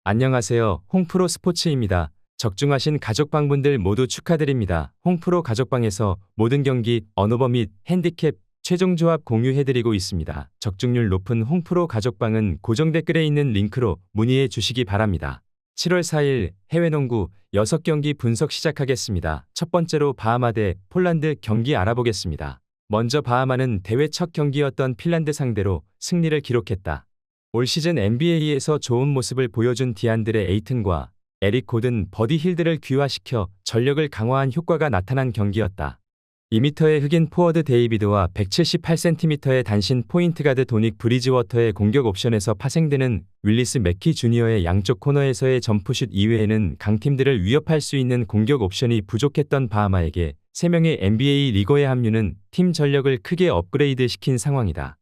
안녕하세요. 홍프로 스포츠입니다. 적중하신 가족방분들 모두 축하드립니다. 홍프로 가족방에서 모든 경기, 언오버 및 핸디캡, 최종 조합 공유해드리고 있습니다. 적중률 높은 홍프로 가족방은 고정 댓글에 있는 링크로 문의해 주시기 바랍니다. 7월 4일 해외농구 6경기 분석 시작하겠습니다. 첫 번째로 바하마 대 폴란드 경기 알아보겠습니다. 먼저 바하마는 대회 첫 경기였던 핀란드 상대로 승리를 기록했다. 올 시즌 NBA에서 좋은 모습을 보여준 디안드레 에이튼과 에릭 고든, 버디 힐드를 귀화시켜 전력을 강화한 효과가 나타난 경기였다. 2m의 흑인 포워드 데이비드와 178cm의 단신 포인트 가드 도닉 브리지워터의 공격 옵션에서 파생되는 윌리스 맥키 주니어의 양쪽 코너에서의 점프슛 이외에는 강팀들을 위협할 수 있는 공격 옵션이 부족했던 바하마에게 3명의 NBA 리거의 합류는 팀 전력을 크게 업그레이드 시킨 상황이다.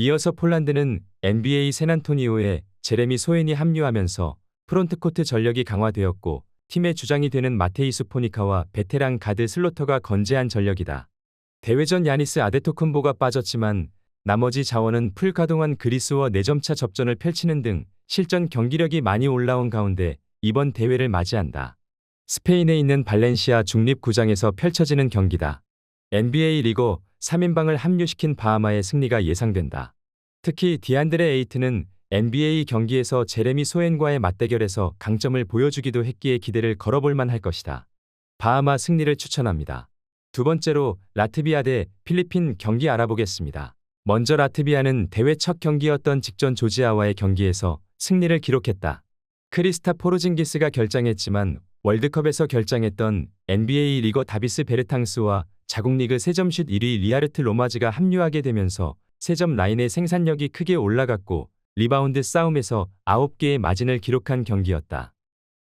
이어서 폴란드는 NBA 샌안토니오에 제레미 소엔이 합류하면서 프론트코트 전력이 강화되었고 팀의 주장이 되는 마테이수 포니카와 베테랑 가드 슬로터가 건재한 전력이다. 대회전 야니스 아데토쿤보가 빠졌지만 나머지 자원은 풀가동한 그리스와 4점차 접전을 펼치는 등 실전 경기력이 많이 올라온 가운데 이번 대회를 맞이한다. 스페인에 있는 발렌시아 중립구장에서 펼쳐지는 경기다. NBA 리거 3인방을 합류시킨 바하마의 승리가 예상된다. 특히 디안드레 에이튼은 NBA 경기에서 제레미 소엔과의 맞대결에서 강점을 보여주기도 했기에 기대를 걸어볼 만할 것이다. 바하마 승리를 추천합니다. 두 번째로 라트비아 대 필리핀 경기 알아보겠습니다. 먼저 라트비아는 대회 첫 경기였던 직전 조지아와의 경기에서 승리를 기록했다. 크리스타 포르징기스가 결장했지만 월드컵에서 결장했던 NBA 리거 다비스 베르탕스와 자국 리그 3점슛 1위 리아르트 로마즈가 합류하게 되면서 3점 라인의 생산력이 크게 올라갔고 리바운드 싸움에서 9개의 마진을 기록한 경기였다.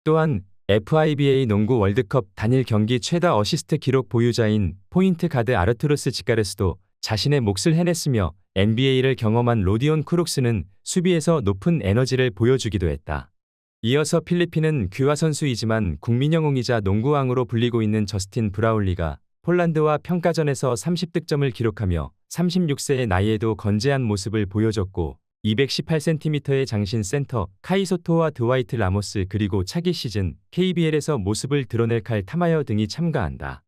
또한 FIBA 농구 월드컵 단일 경기 최다 어시스트 기록 보유자인 포인트 가드 아르투르스 지카르스도 자신의 몫을 해냈으며 NBA를 경험한 로디온 크룩스는 수비에서 높은 에너지를 보여주기도 했다. 이어서 필리핀은 귀화 선수이지만 국민영웅이자 농구왕으로 불리고 있는 저스틴 브라울리가 폴란드와 평가전에서 30득점을 기록하며 36세의 나이에도 건재한 모습을 보여줬고 218cm의 장신 센터 카이소토와 드와이트 라모스 그리고 차기 시즌 KBL에서 모습을 드러낼 칼 타마여 등이 참가한다.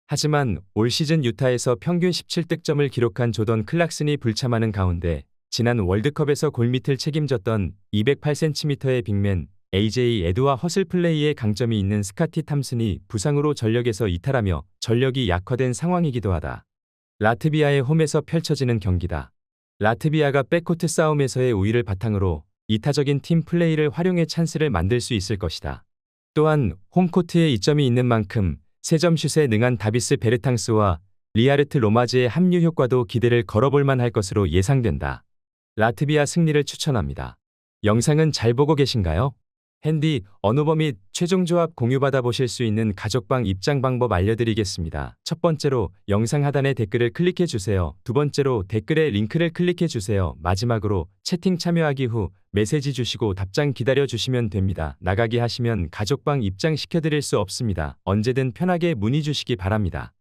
하지만 올 시즌 유타에서 평균 17득점을 기록한 조던 클락슨이 불참하는 가운데 지난 월드컵에서 골밑을 책임졌던 208cm의 빅맨 AJ 에드와 허슬 플레이에 강점이 있는 스카티 탐슨이 부상으로 전력에서 이탈하며 전력이 약화된 상황이기도 하다. 라트비아의 홈에서 펼쳐지는 경기다. 라트비아가 백코트 싸움에서의 우위를 바탕으로 이타적인 팀 플레이를 활용해 찬스를 만들 수 있을 것이다. 또한 홈코트에 이점이 있는 만큼 3점 슛에 능한 다비스 베르탕스와 리아르트 로마즈의 합류 효과도 기대를 걸어볼 만할 것으로 예상된다. 라트비아 승리를 추천합니다. 영상은 잘 보고 계신가요? 핸디, 언오버 및 최종 조합 공유받아 보실 수 있는 가족방 입장 방법 알려드리겠습니다. 첫 번째로 영상 하단의 댓글을 클릭해 주세요. 두 번째로 댓글에 링크를 클릭해 주세요. 마지막으로 채팅 참여하기 후 메시지 주시고 답장 기다려 주시면 됩니다. 나가기 하시면 가족방 입장 시켜드릴 수 없습니다. 언제든 편하게 문의 주시기 바랍니다.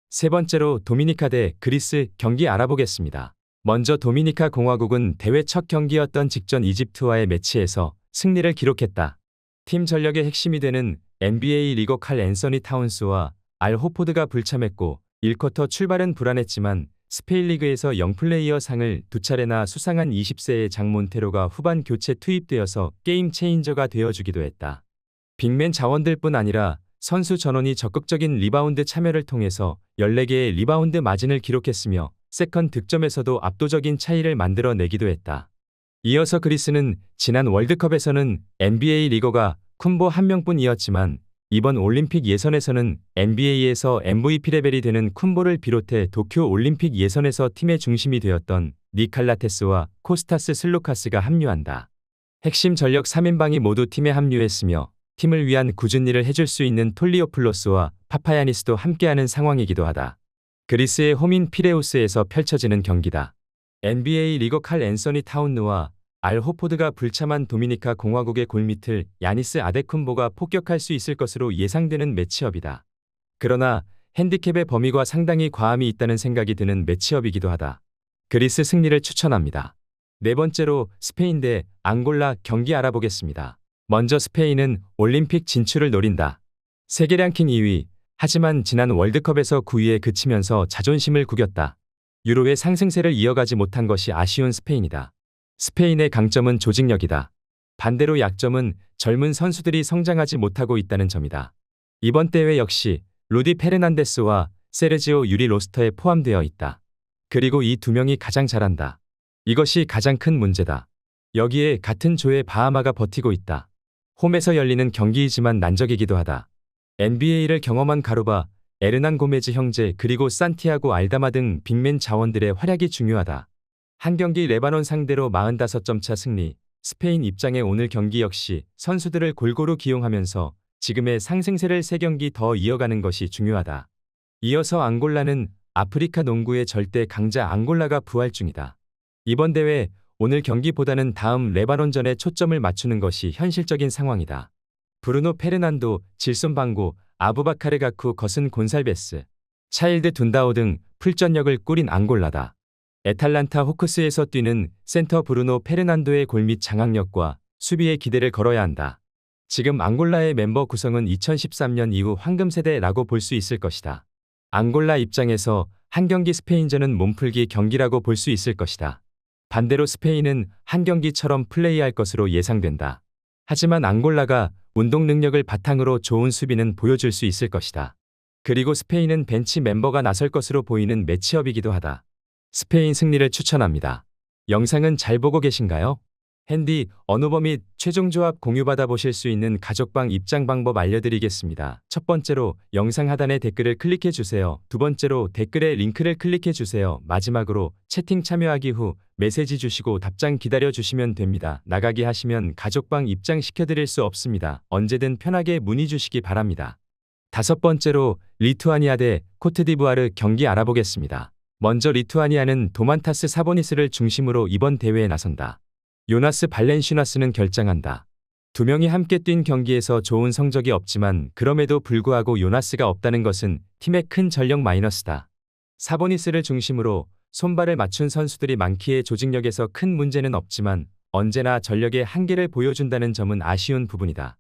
세 번째로 도미니카 대 그리스 경기 알아보겠습니다. 먼저 도미니카 공화국은 대회 첫 경기였던 직전 이집트와의 매치에서 승리를 기록했다. 팀 전력의 핵심이 되는 NBA 리거 칼 앤서니 타운스와 알 호포드가 불참했고 1쿼터 출발은 불안했지만 스페인 리그에서 영플레이어 상을 2차례나 수상한 20세의 장 몬테로가 후반 교체 투입되어서 게임 체인저가 되어주기도 했다. 빅맨 자원들뿐 아니라 선수 전원이 적극적인 리바운드 참여를 통해서 14개의 리바운드 마진을 기록했으며 세컨 득점에서도 압도적인 차이를 만들어내기도 했다. 이어서 그리스는 지난 월드컵에서는 NBA 리거가 쿤보 한 명뿐이었지만 이번 올림픽 예선에서는 NBA에서 MVP 레벨이 되는 쿤보를 비롯해 도쿄 올림픽 예선에서 팀의 중심이 되었던 니칼라테스와 코스타스 슬루카스가 합류한다. 핵심 전력 3인방이 모두 팀에 합류했으며 팀을 위한 굳은 일을 해줄 수 있는 톨리오플로스와 파파야니스도 함께하는 상황이기도 하다. 그리스의 홈인 피레우스에서 펼쳐지는 경기다. NBA 리거 칼 앤서니 타운느와 알 호포드가 불참한 도미니카 공화국의 골밑을 야니스 아데쿤보가 폭격할 수 있을 것으로 예상되는 매치업이다. 그러나 핸디캡의 범위가 상당히 과함이 있다는 생각이 드는 매치업이기도 하다. 그리스 승리를 추천합니다. 네 번째로 스페인 대 앙골라 경기 알아보겠습니다. 먼저 스페인은 올림픽 진출을 노린다. 세계 랭킹 2위, 하지만 지난 월드컵에서 9위에 그치면서 자존심을 구겼다. 유로의 상승세를 이어가지 못한 것이 아쉬운 스페인이다. 스페인의 강점은 조직력이다. 반대로 약점은 젊은 선수들이 성장하지 못하고 있다는 점이다. 이번 대회 역시 루디 페르난데스와 세르지오 유리 로스터에 포함되어 있다. 그리고 이 두 명이 가장 잘한다. 이것이 가장 큰 문제다. 여기에 같은 조의 바하마가 버티고 있다. 홈에서 열리는 경기이지만 난적이기도 하다. NBA를 경험한 가루바, 에르난 고메즈 형제 그리고 산티아고 알다마 등 빅맨 자원들의 활약이 중요하다. 한 경기 레바논 상대로 45점 차 승리. 스페인 입장의 오늘 경기 역시 선수들을 골고루 기용하면서 지금의 상승세를 3경기 더 이어가는 것이 중요하다. 이어서 앙골라는 아프리카 농구의 절대 강자 앙골라가 부활 중이다. 이번 대회 오늘 경기보다는 다음 레바논전에 초점을 맞추는 것이 현실적인 상황이다. 브루노 페르난도, 질손 방고, 아부바카르 가쿠, 거슨 곤살베스, 차일드 둔다오 등 풀전력을 꾸린 앙골라다. 애탈란타 호크스에서 뛰는 센터 브루노 페르난도의 골 및 장악력과 수비에 기대를 걸어야 한다. 지금 앙골라의 멤버 구성은 2013년 이후 황금세대라고 볼 수 있을 것이다. 앙골라 입장에서 한 경기 스페인전은 몸풀기 경기라고 볼 수 있을 것이다. 반대로 스페인은 한 경기처럼 플레이할 것으로 예상된다. 하지만 앙골라가 운동 능력을 바탕으로 좋은 수비는 보여줄 수 있을 것이다. 그리고 스페인은 벤치 멤버가 나설 것으로 보이는 매치업이기도 하다. 스페인 승리를 추천합니다. 영상은 잘 보고 계신가요? 핸디, 언어버 및 최종 조합 공유받아 보실 수 있는 가족방 입장 방법 알려드리겠습니다. 첫 번째로 영상 하단에 댓글을 클릭해 주세요. 두 번째로 댓글에 링크를 클릭해 주세요. 마지막으로 채팅 참여하기 후 메시지 주시고 답장 기다려 주시면 됩니다. 나가기 하시면 가족방 입장 시켜드릴 수 없습니다. 언제든 편하게 문의 주시기 바랍니다. 다섯 번째로 리투아니아 대 코트디부아르 경기 알아보겠습니다. 먼저 리투아니아는 도만타스 사보니스를 중심으로 이번 대회에 나선다. 요나스 발렌슈나스는 결장한다. 두 명이 함께 뛴 경기에서 좋은 성적이 없지만 그럼에도 불구하고 요나스가 없다는 것은 팀의 큰 전력 마이너스다. 사보니스를 중심으로 손발을 맞춘 선수들이 많기에 조직력에서 큰 문제는 없지만 언제나 전력의 한계를 보여준다는 점은 아쉬운 부분이다.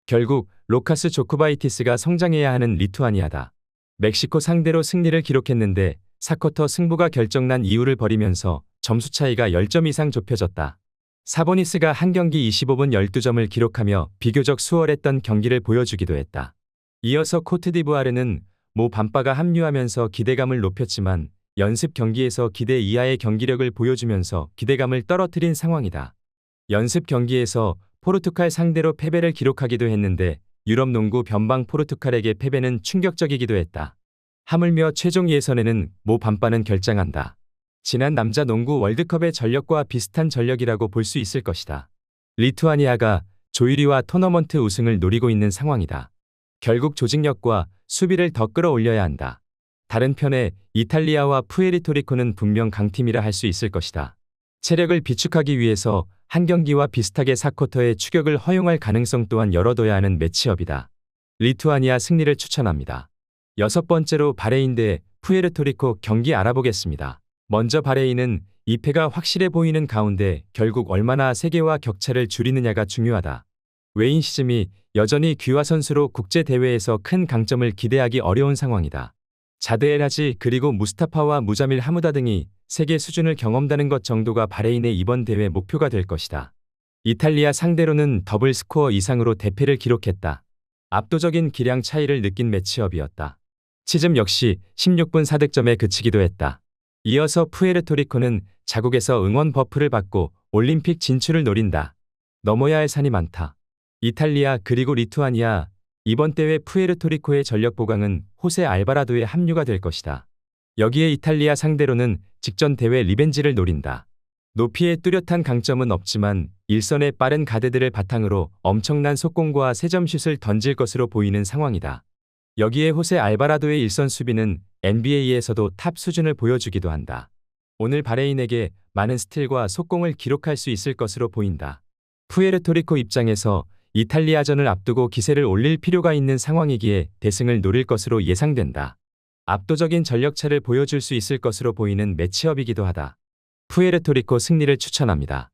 결국 로카스 조쿠바이티스가 성장해야 하는 리투아니아다. 멕시코 상대로 승리를 기록했는데 4쿼터 승부가 결정난 이유를 버리면서 점수 차이가 10점 이상 좁혀졌다. 사보니스가 한 경기 25분 12점을 기록하며 비교적 수월했던 경기를 보여주기도 했다. 이어서 코트디부아르는 모 밤바가 합류하면서 기대감을 높였지만 연습 경기에서 기대 이하의 경기력을 보여주면서 기대감을 떨어뜨린 상황이다. 연습 경기에서 포르투갈 상대로 패배를 기록하기도 했는데 유럽 농구 변방 포르투갈에게 패배는 충격적이기도 했다. 하물며 최종 예선에는 모 밤바는 결장한다. 지난 남자 농구 월드컵의 전력과 비슷한 전력이라고 볼 수 있을 것이다. 리투아니아가 조1위와 토너먼트 우승을 노리고 있는 상황이다. 결국 조직력과 수비를 더 끌어올려야 한다. 다른 편에 이탈리아와 푸에르토리코는 분명 강팀이라 할 수 있을 것이다. 체력을 비축하기 위해서 한 경기와 비슷하게 4쿼터의 추격을 허용할 가능성 또한 열어둬야 하는 매치업이다. 리투아니아 승리를 추천합니다. 여섯 번째로 바레인 대 푸에르토리코 경기 알아보겠습니다. 먼저 바레인은 2패가 확실해 보이는 가운데 결국 얼마나 세계와 격차를 줄이느냐가 중요하다. 웨인 시즘이 여전히 귀화 선수로 국제대회에서 큰 강점을 기대하기 어려운 상황이다. 자드 엘하지 그리고 무스타파와 무자밀 하무다 등이 세계 수준을 경험다는 것 정도가 바레인의 이번 대회 목표가 될 것이다. 이탈리아 상대로는 더블 스코어 이상으로 대패를 기록했다. 압도적인 기량 차이를 느낀 매치업이었다. 시즘 역시 16분 4득점에 그치기도 했다. 이어서 푸에르토리코는 자국에서 응원 버프를 받고 올림픽 진출을 노린다. 넘어야 할 산이 많다. 이탈리아 그리고 리투아니아, 이번 대회 푸에르토리코의 전력 보강은 호세 알바라도의 합류가 될 것이다. 여기에 이탈리아 상대로는 직전 대회 리벤지를 노린다. 높이에 뚜렷한 강점은 없지만 일선의 빠른 가드들을 바탕으로 엄청난 속공과 3점슛을 던질 것으로 보이는 상황이다. 여기에 호세 알바라도의 일선 수비는 NBA에서도 탑 수준을 보여주기도 한다. 오늘 바레인에게 많은 스틸과 속공을 기록할 수 있을 것으로 보인다. 푸에르토리코 입장에서 이탈리아전을 앞두고 기세를 올릴 필요가 있는 상황이기에 대승을 노릴 것으로 예상된다. 압도적인 전력차를 보여줄 수 있을 것으로 보이는 매치업이기도 하다. 푸에르토리코 승리를 추천합니다.